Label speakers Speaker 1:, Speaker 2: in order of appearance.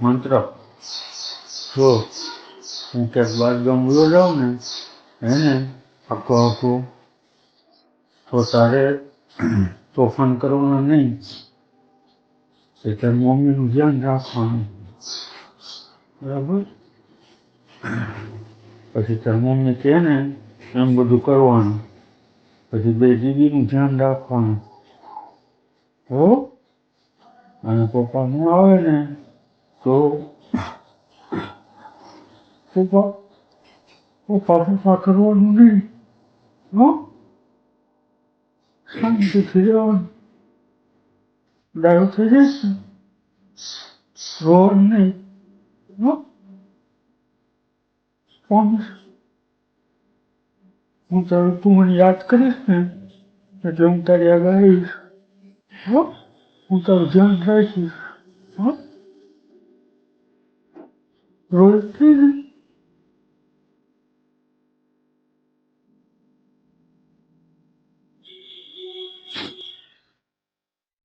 Speaker 1: મંત્ર જો હું ક્યાંક બાર ગામ વયો જાઉં ને એને આખું તો તારે તોફાન કરવાનું નહીં, એ તારી મમ્મીનું ધ્યાન રાખવાનું, બરાબર? પછી તારી મમ્મી કહે ને એમ બધું કરવાનું, પછી બે દીદીનું ધ્યાન રાખવાનું હો. અને પપ્પા ન આવે ને તો પપ્પા કરવાનું નહીં હો, શાંતિથી રહેવાનું. ડાયો થઈ જઈશ ને રોવાનું નહીં હો. હું તારું તું મને યાદ કરીશ ને એટલે હું તારી આગળ આવીશ હો. હું તારું ધ્યાન રાખીશ હો. રોજ થઈ